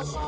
Sinking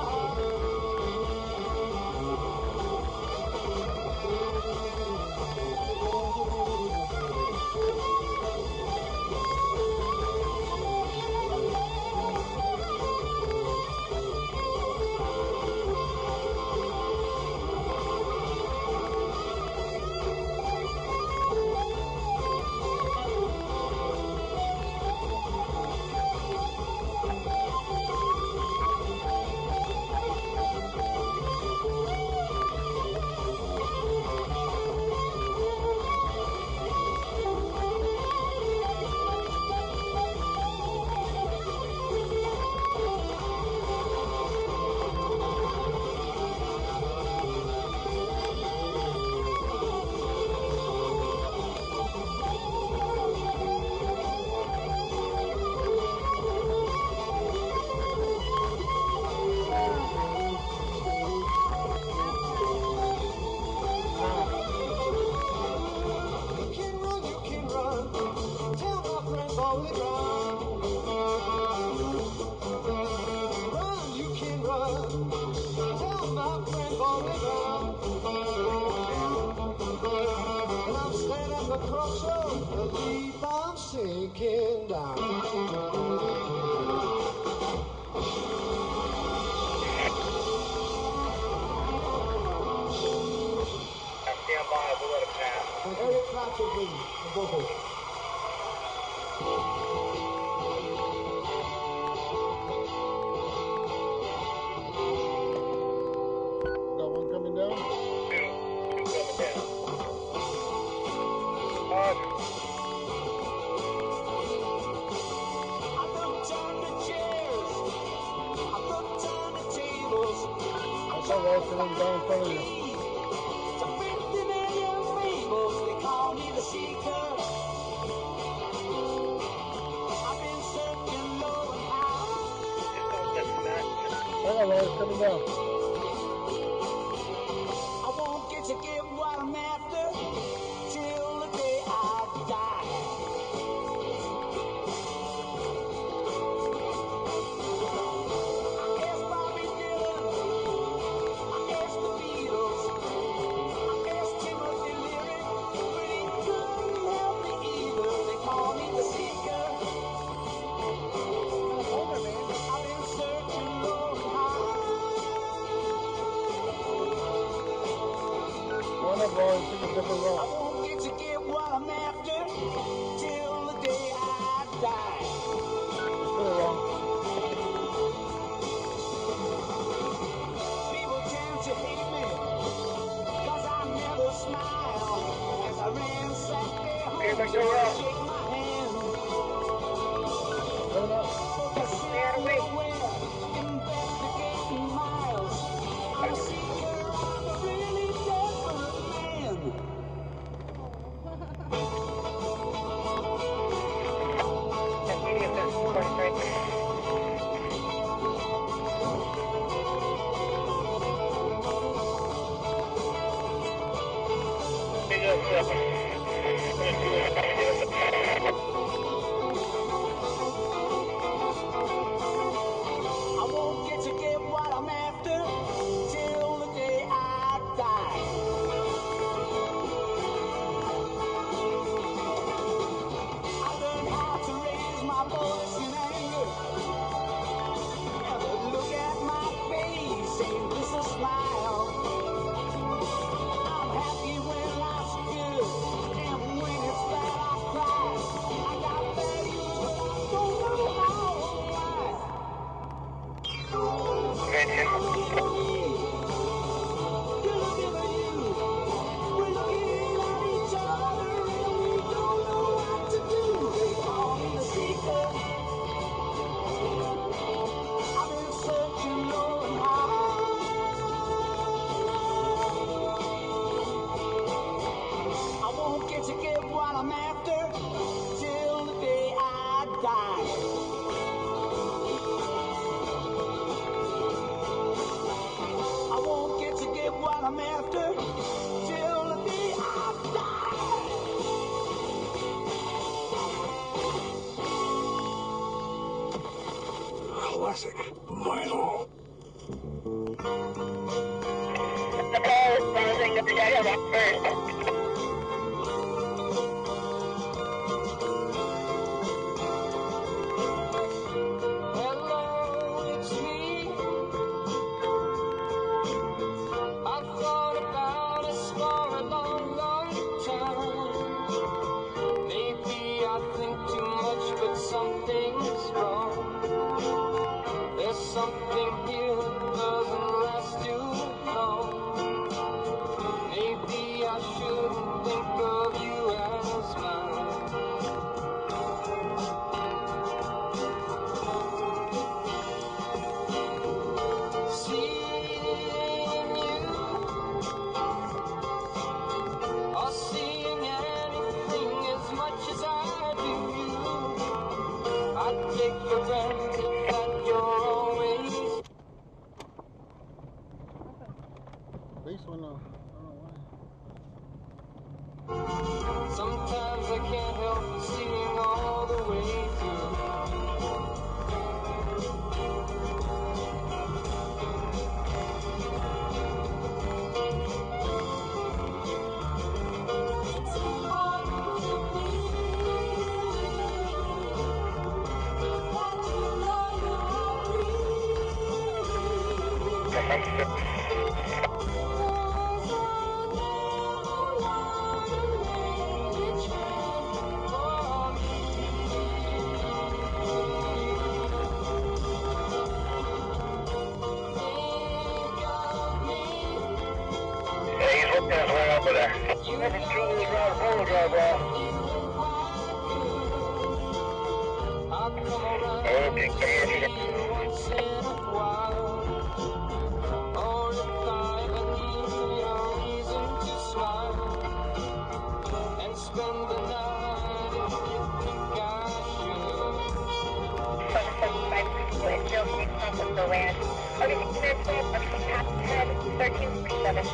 down. Stand by, we'll let it pass. Eric Clapton, please, the vocals. Got one coming down? Two coming down. I don't turn the chairs. I don't turn the tables. I saw Walter down in front of you. To 50 million fables, they call me the seeker. I've been searching low and high. I got Walter coming down. I won't get to give what I'm after till the day I die. I asked Bobby Dylan, I asked the Beatles, I asked Timothy Leary, but he couldn't help me either. They call me the seeker. I've been searching low and high. One up, Walter, took a different I route. won't get to get what I'm after till the day I die. Put it wrong. People tend to hate me, cause I never smile. As I ransack their homes and shake my hand. Coming up. Focusing on nowhere, investigating miles. I'm a seeker, I'm a really desperate man. I won't get to get what I'm after till the day I die. I learned how to raise my voice in anger. Never look at my face, ain't this a smile? I'm happy when life's good, and when it's bad I cry. I got values, but I don't know how or why. I'm looking for me, you're looking for you. We're looking at each other and we don't know what to do. They call me the seeker. I've been searching low and high. I won't get to get what I'm after till the day I die. I won't get to get what I'm after till the day I die. Classic vinyl. The car is buzzing. I gotta walk first. Hello, it's me. I've thought about us for a long, long time. Maybe I think too much, but something's wrong. There's something here that doesn't last too long. Maybe I shouldn't think of you as mine. Seeing you or seeing anything as much as I do you, I take for granted that you're always. Bass went off. I don't know why. Sometimes I can't help seeing all the way through. It's important to me that you know you're Yeah, he's working his way over there. Never truly drive, four-wheel drive, bro. Okay, come here. once in a while. Or if I ever need a reason to smile and spend the night if you think I should. 775 still takes off with the land. Okay, next up, I'm from past 10, 1347.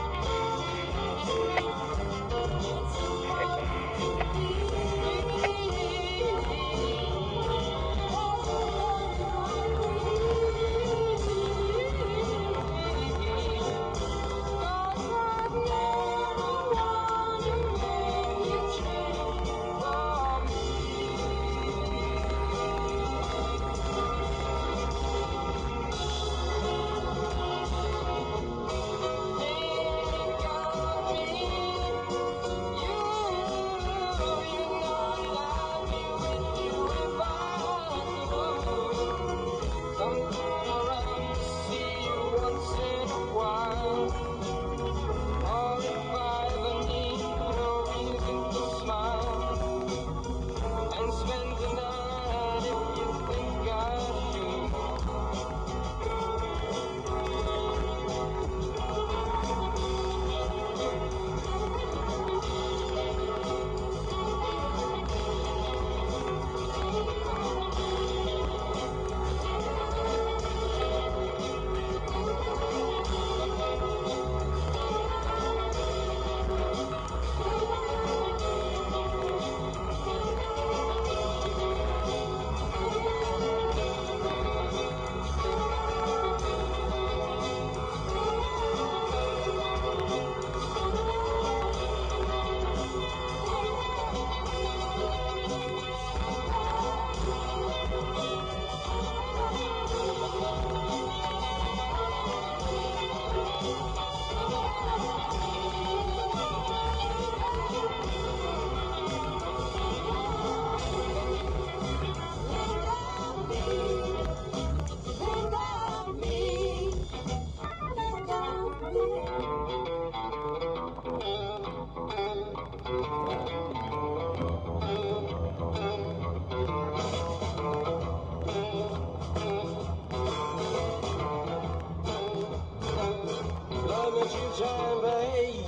Time, baby.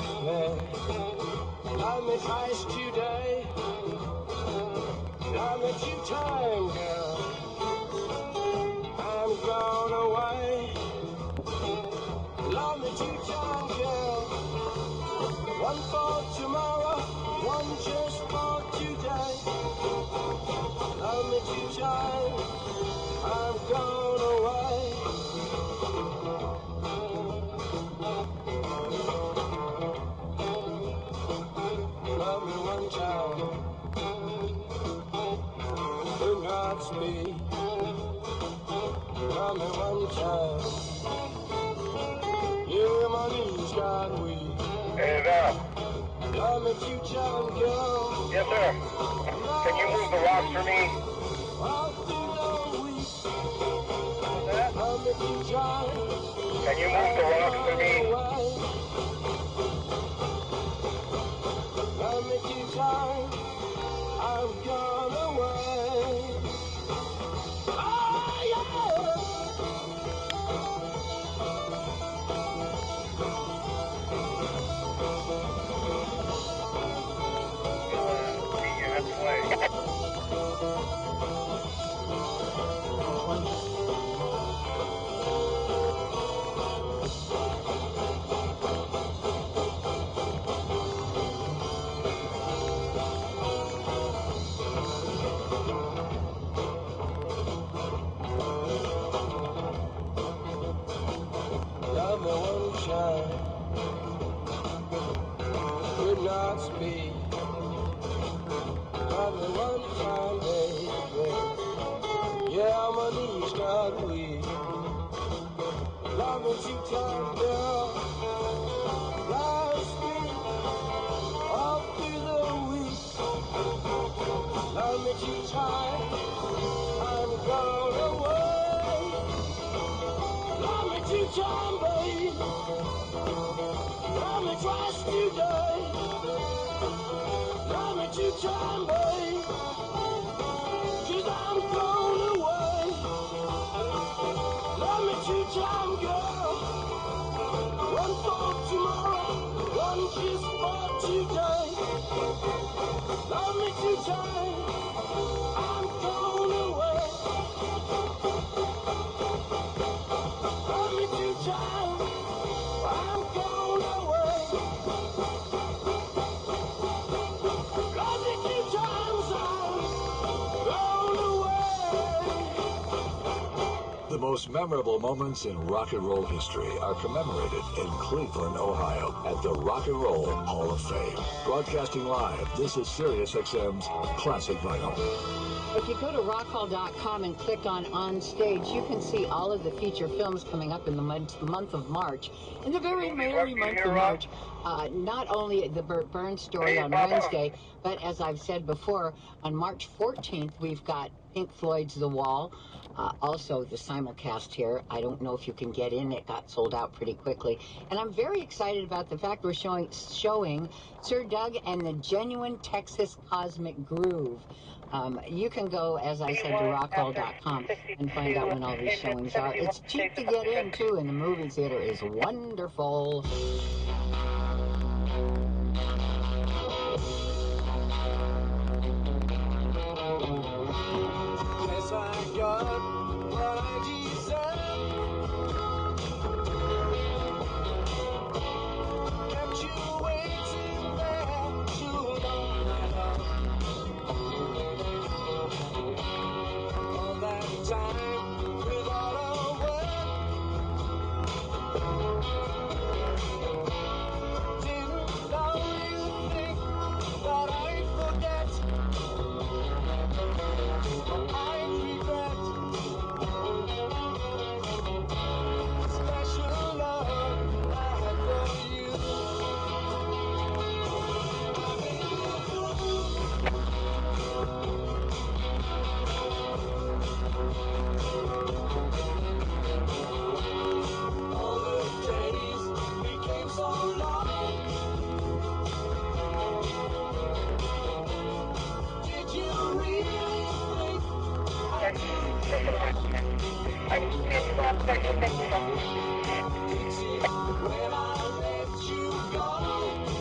Love me twice today. Love me 2 times, girl. I'm gone away. Love me 2 times, girl. 1 for tomorrow, 1 just for today. Love me 2 times. I'm gone away. time. Yeah, my knees got weak. Hey, Val. I met you, child girl. Yes, sir. Can you move the rocks for me? All through the week. That? I met you, child. Can you move the rocks for me? I met you, child. I've gone away. Oh, yeah. Meet you halfway. Love me one shine. Could not speak. Love me one time, baby. Yeah, my knees got weak. Love me two times, girl. Last week, all through the week. Love me two times. I'm gone away. Love me two times, babe. Love me twice today. Love me two times, babe. 'Cause I'm gone away. Love me two times, girl. One for tomorrow, one kiss for today. Love me two times. I'm gone away. Love me two times. I'm gone away. Love me two times. I'm gone away. The most memorable moments in rock and roll history are commemorated in Cleveland, Ohio at the Rock and Roll Hall of Fame. Broadcasting live, this is SiriusXM's Classic Vinyl. If you go to rockhall.com and click on stage, you can see all of the feature films coming up in the month of March. In the very merry month of March, not only the Burt Burns story on Wednesday, but as I've said before, on March 14th, we've got Pink Floyd's The Wall. Also, the simulcast here. I don't know if you can get in. It got sold out pretty quickly. And I'm very excited about the fact we're showing Sir Doug and the Genuine Texas Cosmic Groove. You can go, as I said, to rockhall.com and find out when all these showings are. It's cheap to get in, too, and the movie theater is wonderful. Yes, I got what I deserve. Kept you waiting there too long, my love. All that time without a word. Didn't know you think that I'd forget. I'd regret. Special love I had for you. All the days became so long. Did you really think I'd when I let you go?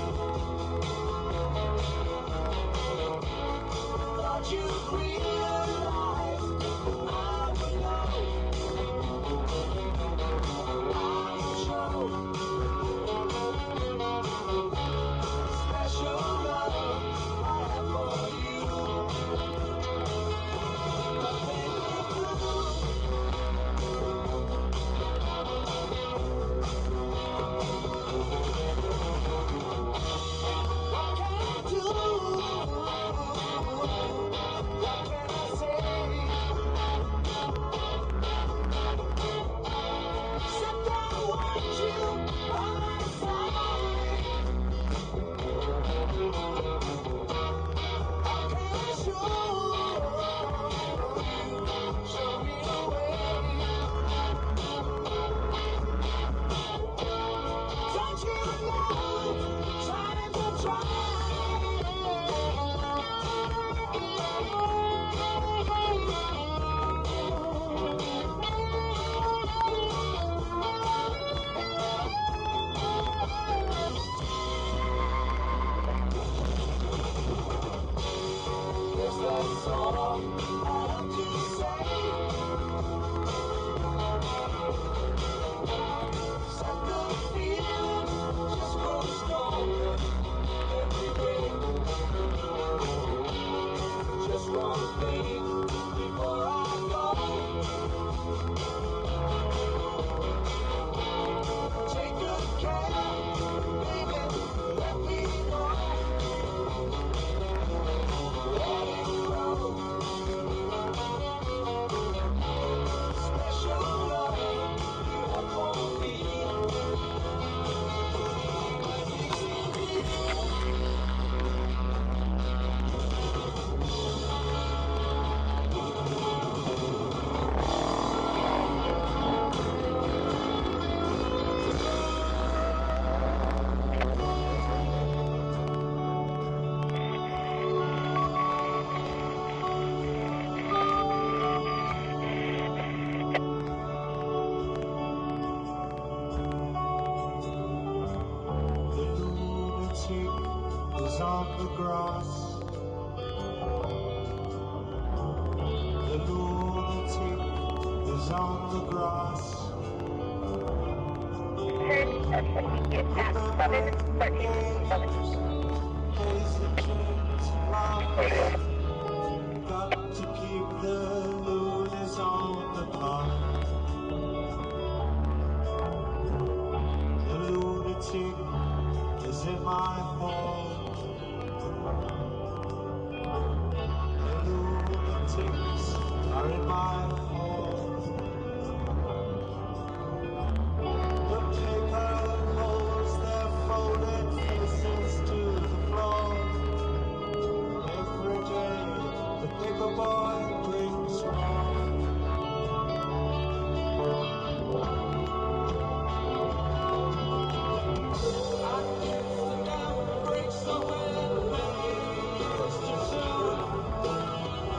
Thought you'd realize I would know. I would show special love I have for you. But then you is on the grass. The lunatic is on the grass. Turn immediate at 7:13. Got to keep the loonies on the path. The lunatic is in my hall. The lunatics are in my hall. The paper holds their folded faces to the floor. Every day the paper boy brings more. I guess the dam breaks somewhere many years too soon.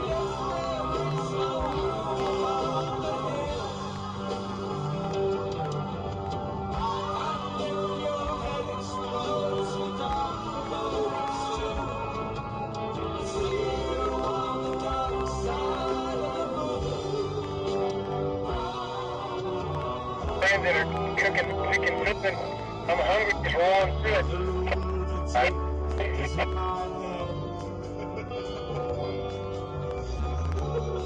Yes, there is no room on the hill. And if your head explodes without the bullets too, see you on the dark side of the moon. Man that are cooking chicken something. I'm hungry. It's wrong shit. The lunatic is in my head.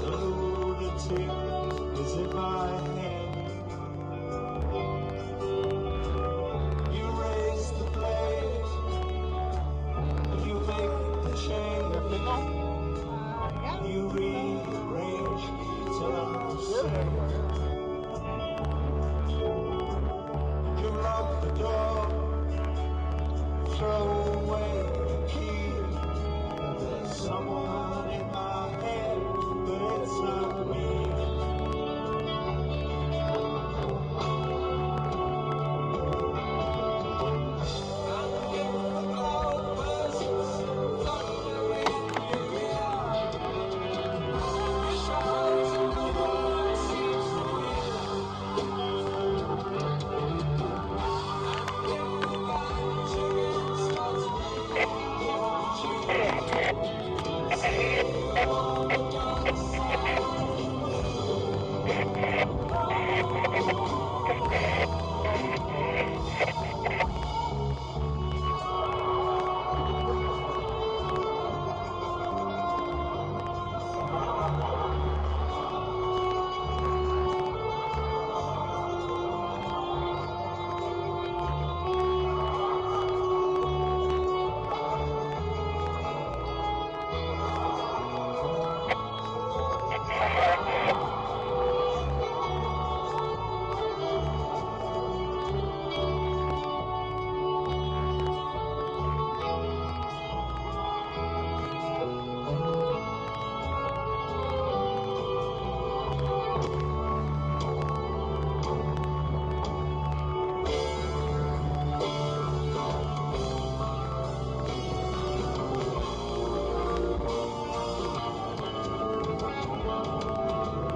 The lunatic is in my head. You raise the blade, you make the change, you rearrange eternal sin. You lock the door, throw away the key. There's someone in my head, but it's not me. And if the cloud bursts, thunder in your ear, you shout and no one seems to hear. And if the band again starts playing, won't you see you on the dark side of the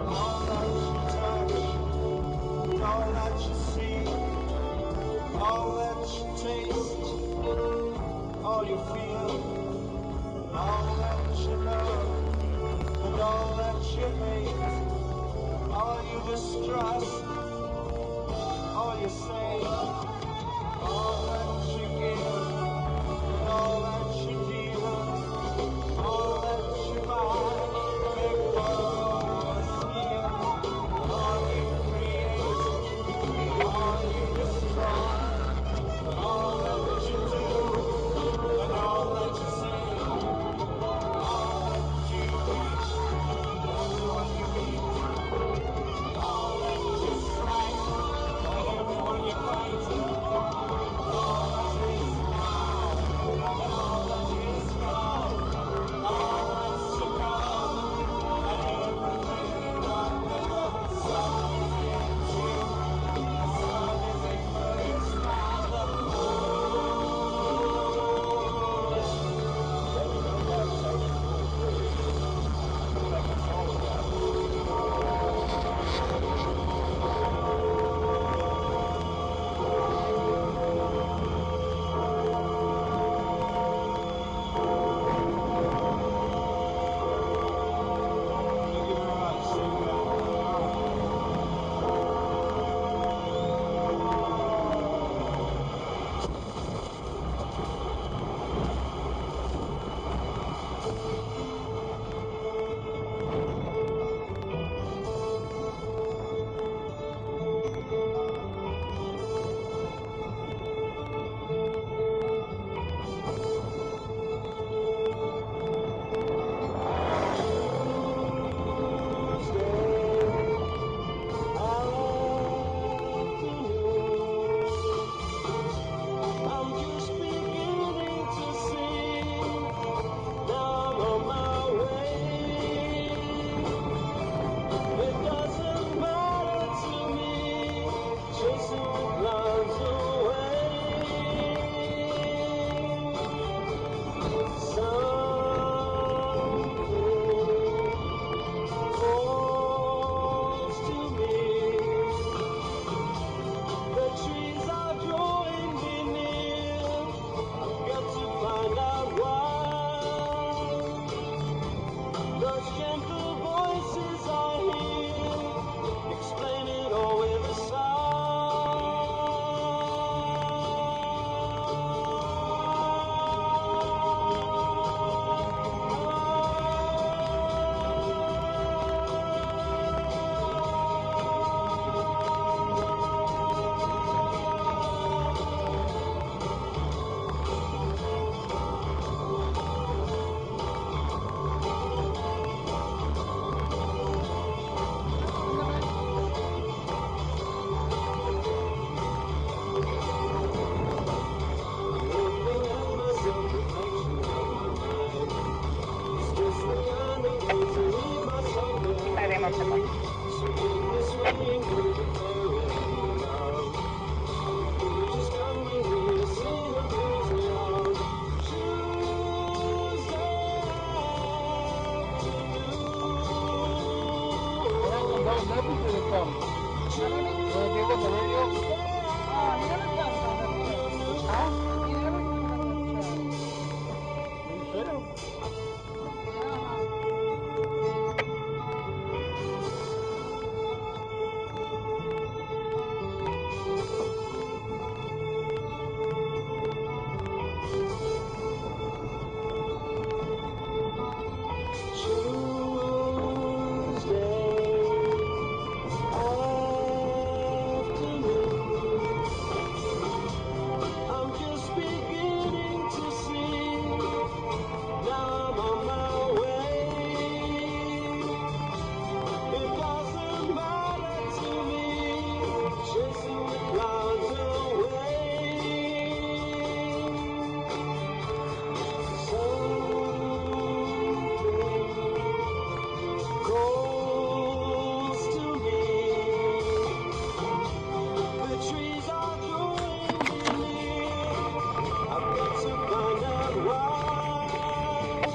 all that you touch, all that you see, all that you taste, all you feel, all that you love, and all that you hate, all you distrust, all you say, all that you give, and all that you deal, all that you buy, beg, borrow, or steal, all you create, all you destroy, all that you do, and all that you say, all that you eat, and what you eat, all that you give us the radio? Oh, he never comes on the show. Huh? He never comes on the show. You should have. I'm just beginning to see. Now I'm on my way. It doesn't matter to me. Chasing the clouds away. Something calls to me. The trees are drawing me near. I've got to find out why.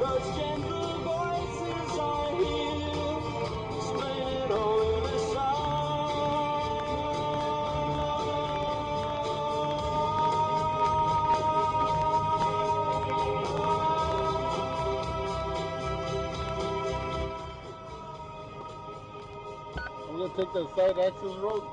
Those gentle voices I hear explain it all in a I'm gonna take the side access road.